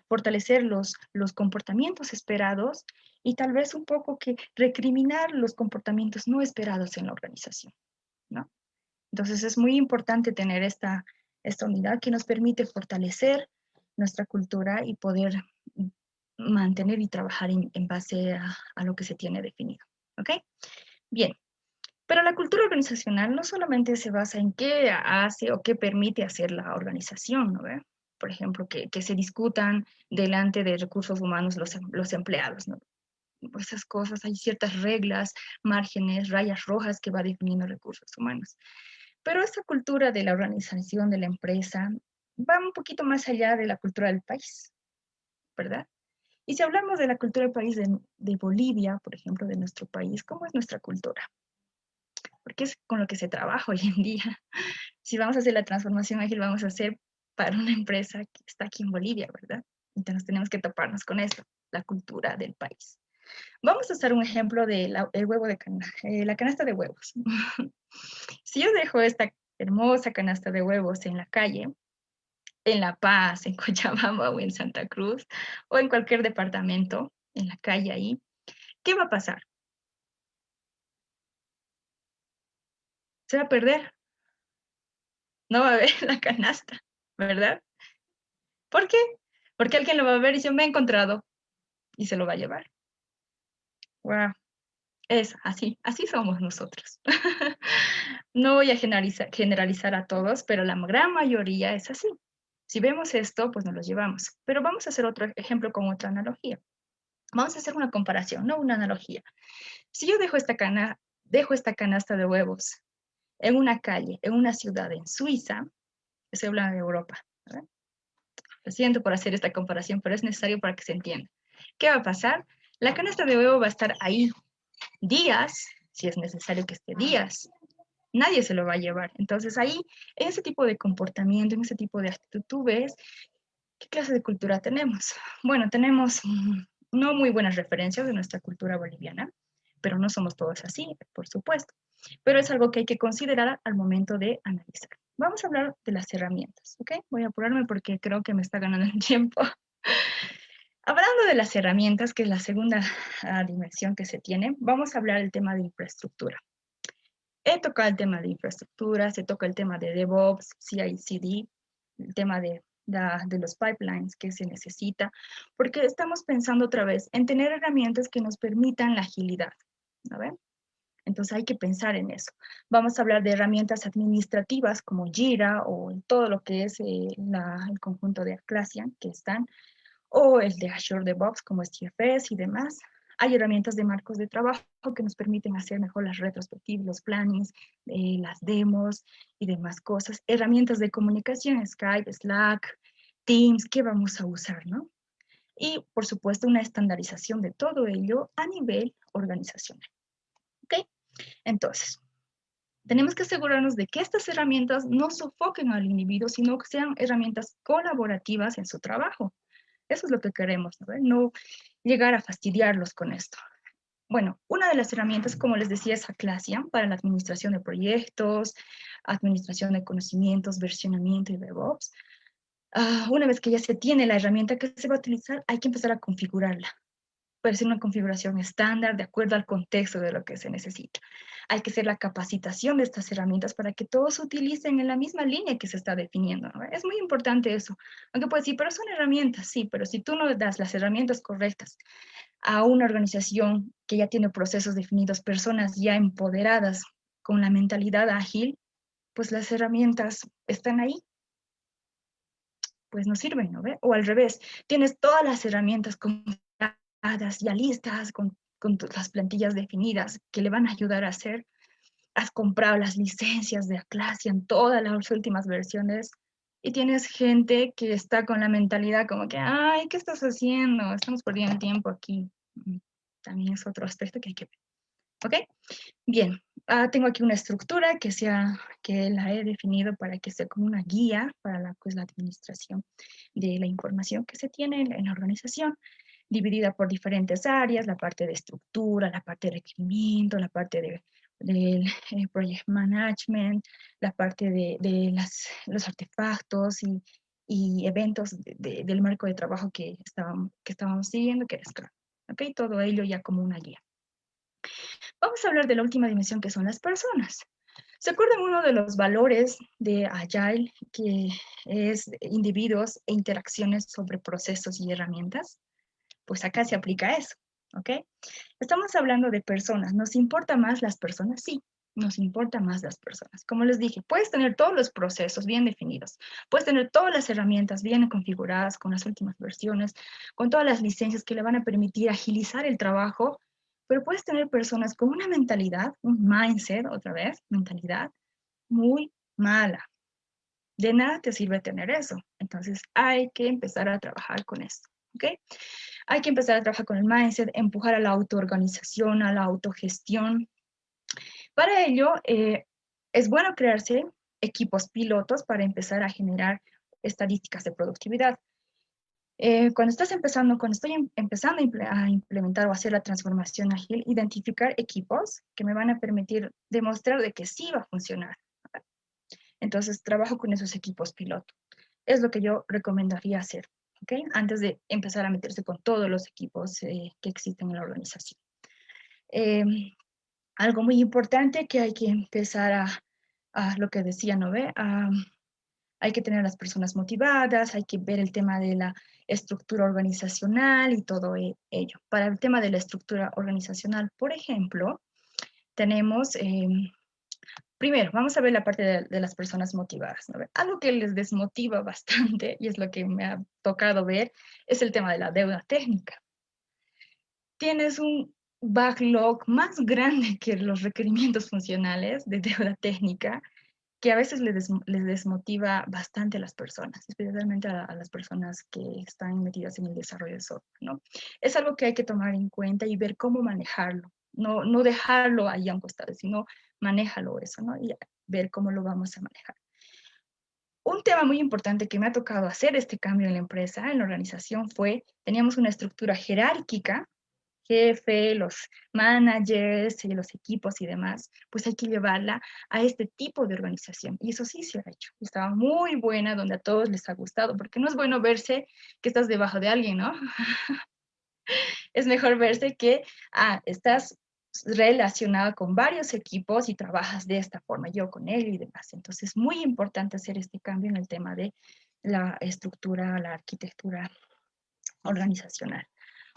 fortalecer los comportamientos esperados y tal vez un poco que recriminar los comportamientos no esperados en la organización, ¿no? Entonces es muy importante tener esta unidad que nos permite fortalecer nuestra cultura y poder mantener y trabajar en base a lo que se tiene definido, ¿ok? Bien, pero la cultura organizacional no solamente se basa en qué hace o qué permite hacer la organización, ¿no? Por ejemplo, que se discutan delante de recursos humanos los empleados, ¿no? Pues esas cosas, hay ciertas reglas, márgenes, rayas rojas que va definiendo recursos humanos. Pero esta cultura de la organización de la empresa va un poquito más allá de la cultura del país, ¿verdad? Y si hablamos de la cultura del país de Bolivia, por ejemplo, de nuestro país, ¿cómo es nuestra cultura? Porque es con lo que se trabaja hoy en día. Si vamos a hacer la transformación ágil, vamos a hacer para una empresa que está aquí en Bolivia, ¿verdad? Entonces tenemos que toparnos con eso, la cultura del país. Vamos a hacer un ejemplo de la canasta de huevos. Si yo dejo esta hermosa canasta de huevos en la calle, en La Paz, en Cochabamba o en Santa Cruz, o en cualquier departamento, en la calle ahí, ¿qué va a pasar? Se va a perder, no va a ver la canasta, ¿verdad? ¿Por qué? Porque alguien lo va a ver y se me ha encontrado y se lo va a llevar. Wow, es así somos nosotros. No voy a generalizar a todos, pero la gran mayoría es así. Si vemos esto, pues nos lo llevamos. Pero vamos a hacer otro ejemplo con otra analogía. Vamos a hacer una comparación, no una analogía. Si yo dejo esta canasta de huevos en una calle, en una ciudad en Suiza, se habla de Europa, ¿verdad? Lo siento por hacer esta comparación, pero es necesario para que se entienda. ¿Qué va a pasar? La canasta de huevo va a estar ahí días, si es necesario que esté días. Nadie se lo va a llevar. Entonces ahí, en ese tipo de comportamiento, en ese tipo de actitud, tú ves qué clase de cultura tenemos. Bueno, tenemos no muy buenas referencias de nuestra cultura boliviana, pero no somos todos así, por supuesto. Pero es algo que hay que considerar al momento de analizar. Vamos a hablar de las herramientas, ¿ok? Voy a apurarme porque creo que me está ganando el tiempo. Hablando de las herramientas, que es la segunda dimensión que se tiene, vamos a hablar del tema de infraestructura. He tocado el tema de infraestructura, se toca el tema de DevOps, CI/CD, el tema de los pipelines que se necesita, porque estamos pensando otra vez en tener herramientas que nos permitan la agilidad, ¿no ven? Entonces hay que pensar en eso. Vamos a hablar de herramientas administrativas como Jira o todo lo que es el conjunto de Atlassian que están, o el de Azure DevOps como es TFS y demás. Hay herramientas de marcos de trabajo que nos permiten hacer mejor las retrospectivas, los plannings, las demos y demás cosas. Herramientas de comunicación, Skype, Slack, Teams, que vamos a usar, ¿no? Y, por supuesto, una estandarización de todo ello a nivel organizacional. ¿Ok? Entonces, tenemos que asegurarnos de que estas herramientas no sofoquen al individuo, sino que sean herramientas colaborativas en su trabajo. Eso es lo que queremos, ¿no? No llegar a fastidiarlos con esto. Bueno, una de las herramientas, como les decía, es Atlassian para la administración de proyectos, administración de conocimientos, versionamiento y DevOps. Una vez que ya se tiene la herramienta que se va a utilizar, hay que empezar a configurarla. Puede ser una configuración estándar de acuerdo al contexto de lo que se necesita. Hay que hacer la capacitación de estas herramientas para que todos se utilicen en la misma línea que se está definiendo, ¿no? Es muy importante eso. Aunque puedes decir, pero son herramientas, sí, pero si tú no das las herramientas correctas a una organización que ya tiene procesos definidos, personas ya empoderadas con la mentalidad ágil, pues las herramientas están ahí, pues no sirven, ¿no ve? O al revés, tienes todas las herramientas ya listas, con las plantillas definidas que le van a ayudar a hacer. Has comprado las licencias de Atlassian, todas las últimas versiones, y tienes gente que está con la mentalidad como que, ay, ¿qué estás haciendo? Estamos perdiendo el tiempo aquí. También es otro aspecto que hay que ver. ¿Ok? Bien, tengo aquí una estructura que la he definido para que sea como una guía para la administración de la información que se tiene en la organización, dividida por diferentes áreas, la parte de estructura, la parte de requerimiento, la parte del project management, la parte de los artefactos y eventos del marco de trabajo que estábamos siguiendo, que era Scrum. ¿Ok? Todo ello ya como una guía. Vamos a hablar de la última dimensión, que son las personas. ¿Se acuerdan uno de los valores de Agile, que es individuos e interacciones sobre procesos y herramientas? Pues acá se aplica eso, ¿ok? Estamos hablando de personas. ¿Nos importa más las personas? Sí, nos importa más las personas. Como les dije, puedes tener todos los procesos bien definidos, puedes tener todas las herramientas bien configuradas con las últimas versiones, con todas las licencias que le van a permitir agilizar el trabajo, pero puedes tener personas con una mentalidad, un mindset, otra vez, mentalidad muy mala. De nada te sirve tener eso. Entonces hay que empezar a trabajar con esto, ¿ok? Hay que empezar a trabajar con el mindset, empujar a la autoorganización, a la autogestión. Para ello, es bueno crearse equipos pilotos para empezar a generar estadísticas de productividad. Cuando estoy empezando a implementar o hacer la transformación ágil, identificar equipos que me van a permitir demostrar de que sí va a funcionar. Entonces, trabajo con esos equipos piloto. Es lo que yo recomendaría hacer, ¿ok? Antes de empezar a meterse con todos los equipos que existen en la organización. Algo muy importante que hay que empezar a lo que decía, ¿no ve? Hay que tener a las personas motivadas, hay que ver el tema de la estructura organizacional y todo ello. Para el tema de la estructura organizacional, por ejemplo, tenemos, primero, vamos a ver la parte de las personas motivadas, ¿no? Algo que les desmotiva bastante, y es lo que me ha tocado ver, es el tema de la deuda técnica. Tienes un backlog más grande que los requerimientos funcionales de deuda técnica, que a veces les desmotiva bastante a las personas, especialmente a las personas que están metidas en el desarrollo de software, ¿no? Es algo que hay que tomar en cuenta y ver cómo manejarlo. No dejarlo ahí a un costado, sino manéjalo eso, ¿no? Y ver cómo lo vamos a manejar. Un tema muy importante que me ha tocado hacer este cambio en la empresa, en la organización, teníamos una estructura jerárquica jefe, los managers, los equipos y demás, pues hay que llevarla a este tipo de organización. Y eso sí se ha hecho. Estaba muy buena, donde a todos les ha gustado, porque no es bueno verse que estás debajo de alguien, ¿no? Es mejor verse que estás relacionado con varios equipos y trabajas de esta forma, yo con él y demás. Entonces, es muy importante hacer este cambio en el tema de la estructura, la arquitectura organizacional.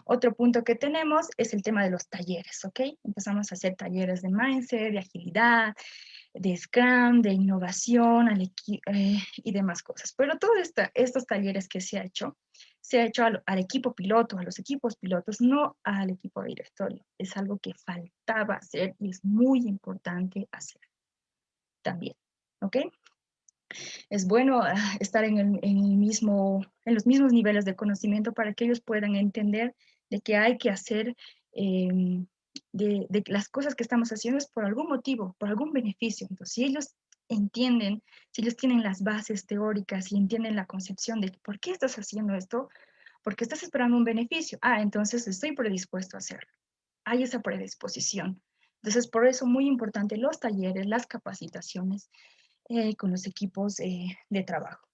Otro punto que tenemos es el tema de los talleres, ¿ok? Empezamos a hacer talleres de mindset, de agilidad, de Scrum, de innovación y demás cosas. Pero todos estos talleres que se ha hecho al equipo piloto, a los equipos pilotos, no al equipo directorio. Es algo que faltaba hacer y es muy importante hacer también, ¿ok? Es bueno estar en los mismos niveles de conocimiento para que ellos puedan entender de que hay que hacer, de las cosas que estamos haciendo es por algún motivo, por algún beneficio. Entonces, si ellos entienden, si ellos tienen las bases teóricas y entienden la concepción de por qué estás haciendo esto, porque estás esperando un beneficio, entonces estoy predispuesto a hacerlo. Hay esa predisposición. Entonces, por eso muy importante los talleres, las capacitaciones, con los equipos de trabajo.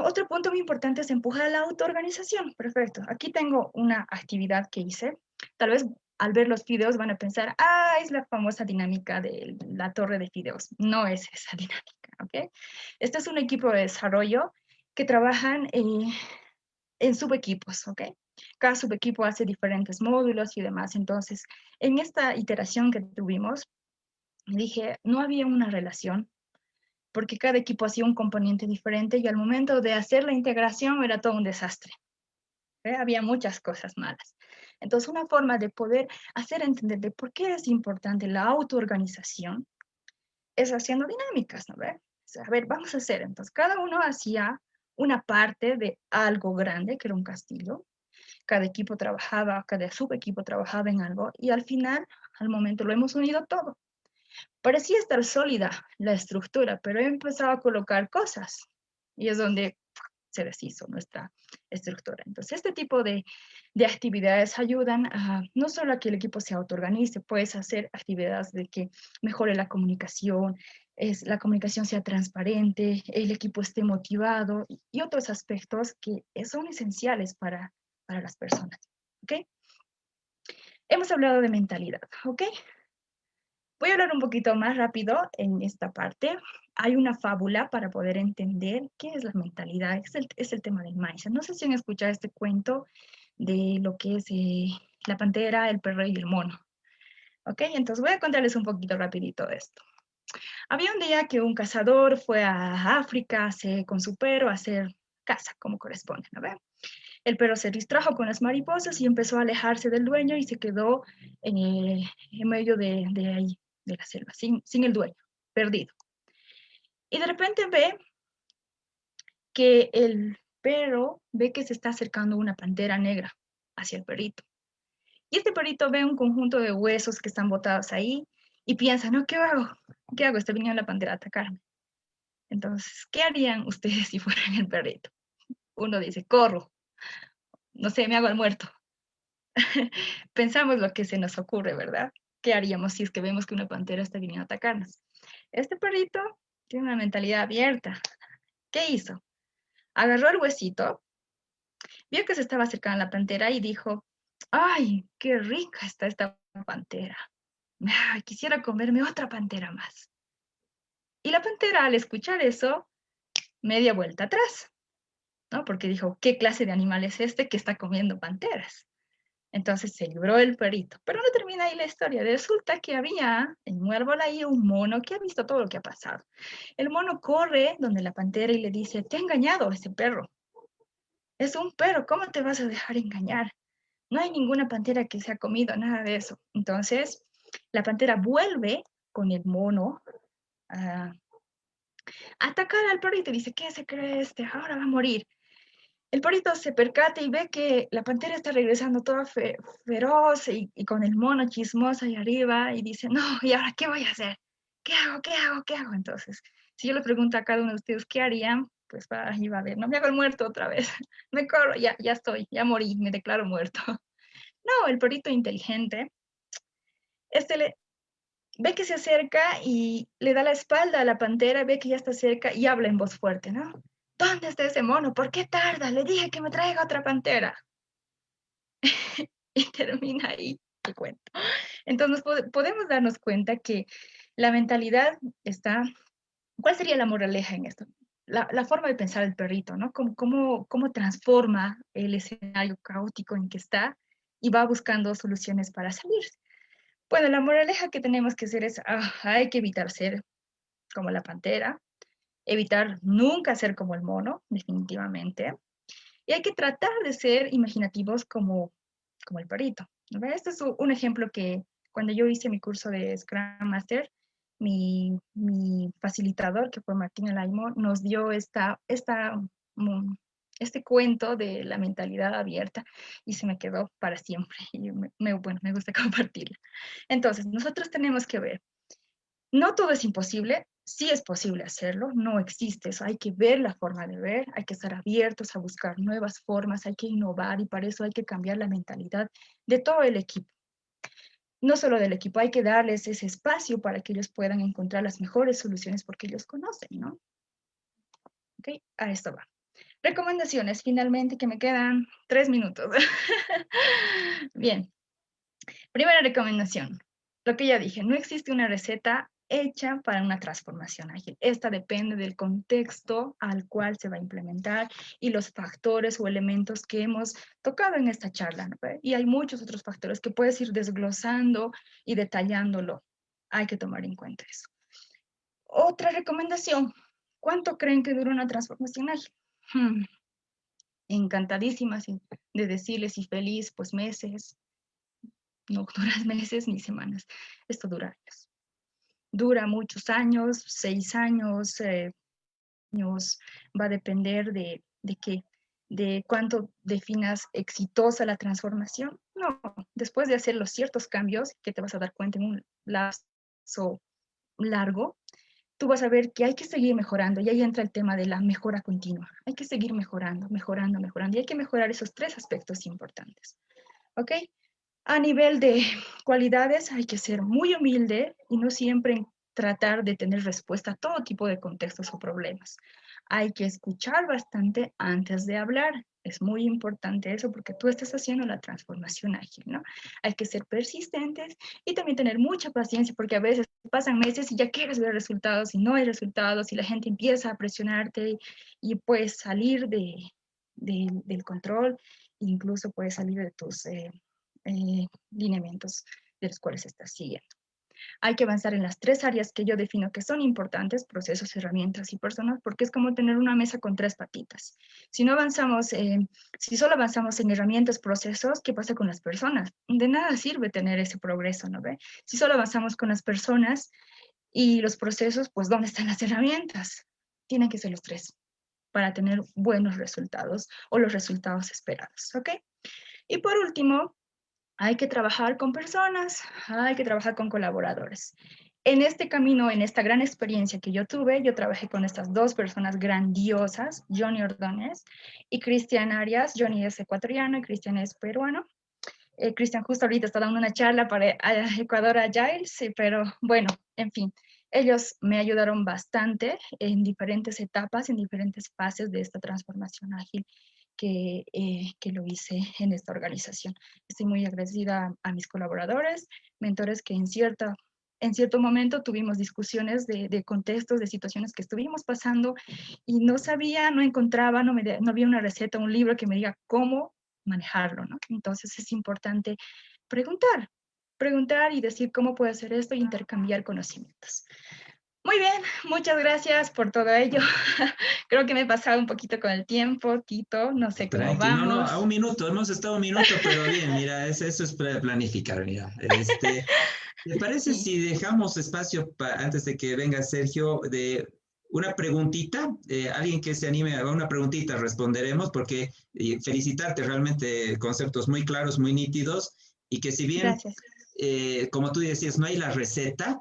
Otro punto muy importante es empujar la autoorganización. Perfecto. Aquí tengo una actividad que hice. Tal vez al ver los videos van a pensar, es la famosa dinámica de la torre de fideos. No es esa dinámica, ¿ok? Este es un equipo de desarrollo que trabajan en subequipos, ¿ok? Cada subequipo hace diferentes módulos y demás. Entonces, en esta iteración que tuvimos, dije, no había una relación porque cada equipo hacía un componente diferente y al momento de hacer la integración era todo un desastre. Había muchas cosas malas. Entonces, una forma de poder hacer entender de por qué es importante la autoorganización es haciendo dinámicas, ¿no? A ver, vamos a hacer. Entonces, cada uno hacía una parte de algo grande, que era un castillo. Cada equipo trabajaba, cada subequipo trabajaba en algo y al final, al momento, lo hemos unido todo. Parecía estar sólida la estructura, pero he empezado a colocar cosas y es donde se deshizo nuestra estructura. Entonces, este tipo de actividades ayudan a no solo a que el equipo se autoorganice, puedes hacer actividades de que mejore la comunicación sea transparente, el equipo esté motivado y otros aspectos que son esenciales para las personas. ¿Ok? Hemos hablado de mentalidad. ¿Ok? Voy a hablar un poquito más rápido en esta parte. Hay una fábula para poder entender qué es la mentalidad. Es el tema del mindset. No sé si han escuchado este cuento de lo que es la pantera, el perro y el mono. ¿Ok? Entonces voy a contarles un poquito rapidito de esto. Había un día que un cazador fue a África con su perro a hacer caza, como corresponde, ¿no ven? El perro se distrajo con las mariposas y empezó a alejarse del dueño y se quedó en medio de ahí, de la selva, sin el dueño, perdido. Y de repente ve que el perro ve que se está acercando una pantera negra hacia el perrito. Y este perrito ve un conjunto de huesos que están botados ahí y piensa, no, ¿qué hago? ¿Qué hago? Está viniendo la pantera a atacarme. Entonces, ¿qué harían ustedes si fueran el perrito? Uno dice, corro, no sé, me hago el muerto. Pensamos lo que se nos ocurre, ¿verdad? ¿Qué haríamos si es que vemos que una pantera está viniendo a atacarnos? Este perrito tiene una mentalidad abierta. ¿Qué hizo? Agarró el huesito, vio que se estaba acercando a la pantera y dijo, ¡ay, qué rica está esta pantera! Quisiera comerme otra pantera más. Y la pantera, al escuchar eso, media vuelta atrás, ¿no? Porque dijo, ¿qué clase de animal es este que está comiendo panteras? Entonces se libró el perrito. Pero no termina ahí la historia. Resulta que había en un árbol ahí un mono que ha visto todo lo que ha pasado. El mono corre donde la pantera y le dice, te ha engañado ese perro. Es un perro, ¿cómo te vas a dejar engañar? No hay ninguna pantera que se ha comido, nada de eso. Entonces, la pantera vuelve con el mono a atacar al perrito y dice, ¿qué se cree este? Ahora va a morir. El perrito se percata y ve que la pantera está regresando toda feroz y con el mono chismoso ahí arriba y dice, no, ¿y ahora qué voy a hacer? ¿Qué hago? ¿Qué hago? ¿Qué hago? Entonces, si yo le pregunto a cada uno de ustedes qué harían, pues iba a ver, no me hago el muerto otra vez, me corro, ya estoy, ya morí, me declaro muerto. No, el perrito inteligente, ve que se acerca y le da la espalda a la pantera, ve que ya está cerca y habla en voz fuerte, ¿no? ¿Dónde está ese mono? ¿Por qué tarda? Le dije que me traiga otra pantera. Y termina ahí el cuento. Entonces podemos darnos cuenta que la mentalidad está. ¿Cuál sería la moraleja en esto? La forma de pensar del perrito, ¿no? Cómo transforma el escenario caótico en que está y va buscando soluciones para salir. Bueno, la moraleja que tenemos que hacer es, hay que evitar ser como la pantera, evitar nunca ser como el mono, definitivamente, y hay que tratar de ser imaginativos como el perrito. ¿No? Este es un ejemplo que cuando yo hice mi curso de Scrum Master, mi facilitador, que fue Martín Alaimo, nos dio este cuento de la mentalidad abierta y se me quedó para siempre. Y bueno, me gusta compartirla. Entonces, nosotros tenemos que ver, no todo es imposible, sí es posible hacerlo, no existe eso, hay que ver la forma de ver, hay que estar abiertos a buscar nuevas formas, hay que innovar y para eso hay que cambiar la mentalidad de todo el equipo. No solo del equipo, hay que darles ese espacio para que ellos puedan encontrar las mejores soluciones porque ellos conocen, ¿no? Ok, a esto va. Recomendaciones, finalmente, que me quedan 3 minutos. Bien, primera recomendación, lo que ya dije, no existe una receta hecha para una transformación ágil. Esta depende del contexto al cual se va a implementar y los factores o elementos que hemos tocado en esta charla, ¿no? Y hay muchos otros factores que puedes ir desglosando y detallándolo. Hay que tomar en cuenta eso. Otra recomendación, ¿cuánto creen que dura una transformación ágil? Encantadísima de decirles y feliz, pues meses, no dura meses ni semanas, esto dura años. Dura muchos años, 6 años, va a depender de qué, de cuánto definas exitosa la transformación. No, después de hacer los ciertos cambios, que te vas a dar cuenta en un lapso largo, tú vas a ver que hay que seguir mejorando y ahí entra el tema de la mejora continua. Hay que seguir mejorando, mejorando, mejorando y hay que mejorar esos 3 aspectos importantes. ¿Ok? A nivel de cualidades hay que ser muy humilde y no siempre tratar de tener respuesta a todo tipo de contextos o problemas. Hay que escuchar bastante antes de hablar. Es muy importante eso porque tú estás haciendo la transformación ágil, ¿no? Hay que ser persistentes y también tener mucha paciencia porque a veces pasan meses y ya quieres ver resultados y no hay resultados y la gente empieza a presionarte y puedes salir del control, incluso puedes salir de tus lineamientos de los cuales estás siguiendo. Hay que avanzar en las 3 áreas que yo defino que son importantes, procesos, herramientas y personas, porque es como tener una mesa con 3 patitas. Si no avanzamos, si solo avanzamos en herramientas, procesos, ¿qué pasa con las personas? De nada sirve tener ese progreso, ¿no ve? Si solo avanzamos con las personas y los procesos, pues ¿dónde están las herramientas? Tienen que ser los 3 para tener buenos resultados o los resultados esperados, ¿ok? Y por último, hay que trabajar con personas, hay que trabajar con colaboradores. En este camino, en esta gran experiencia que yo tuve, yo trabajé con estas 2 personas grandiosas, Johnny Ordóñez y Cristian Arias. Johnny es ecuatoriano y Cristian es peruano. Cristian justo ahorita está dando una charla para Ecuador Agile, sí, pero bueno, en fin, ellos me ayudaron bastante en diferentes etapas, en diferentes fases de esta transformación ágil que lo hice en esta organización. Estoy muy agradecida a mis colaboradores, mentores que en cierto momento tuvimos discusiones de contextos, de situaciones que estuvimos pasando y no sabía, no encontraba, no había una receta, un libro que me diga cómo manejarlo, ¿no? Entonces es importante preguntar y decir cómo puedo hacer esto e intercambiar conocimientos. Muy bien, muchas gracias por todo ello. Creo que me he pasado un poquito con el tiempo, Tito, no sé cómo Tranqui, no, vamos. a 1 minuto, hemos estado 1 minuto, pero bien, mira, eso es planificar, mira. ¿Te parece Sí, si dejamos espacio antes de que venga Sergio de una preguntita? Alguien que se anime a una preguntita responderemos porque felicitarte, realmente conceptos muy claros, muy nítidos y que si bien, gracias. como tú decías, no hay la receta,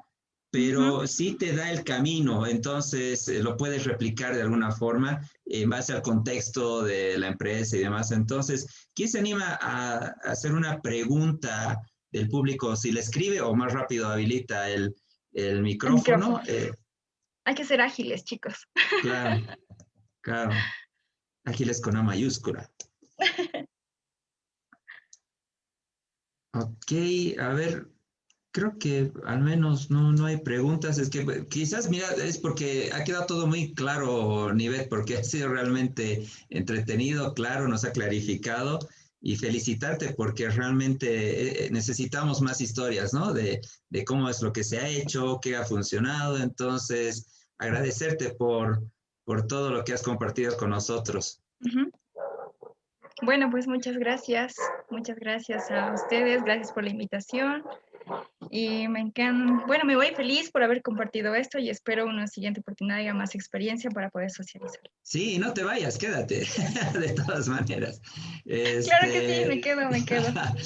pero sí te da el camino, entonces lo puedes replicar de alguna forma en base al contexto de la empresa y demás. Entonces, ¿quién se anima a hacer una pregunta del público? Si le escribe o más rápido habilita el El micrófono. micrófono. Hay que ser ágiles, chicos. Claro, claro. Ágiles con A mayúscula. Ok, a ver, creo que al menos no hay preguntas. Es que quizás, mira, es porque ha quedado todo muy claro, Nivet, porque ha sido realmente entretenido, claro, nos ha clarificado y felicitarte porque realmente necesitamos más historias, ¿no? De cómo es lo que se ha hecho, qué ha funcionado. Entonces, agradecerte por todo lo que has compartido con nosotros. Bueno, pues muchas gracias a ustedes, gracias por la invitación. Y me encanta, bueno, me voy feliz por haber compartido esto y espero una siguiente oportunidad y más experiencia para poder socializar. Sí, no te vayas, quédate, de todas maneras. Claro que sí, me quedo.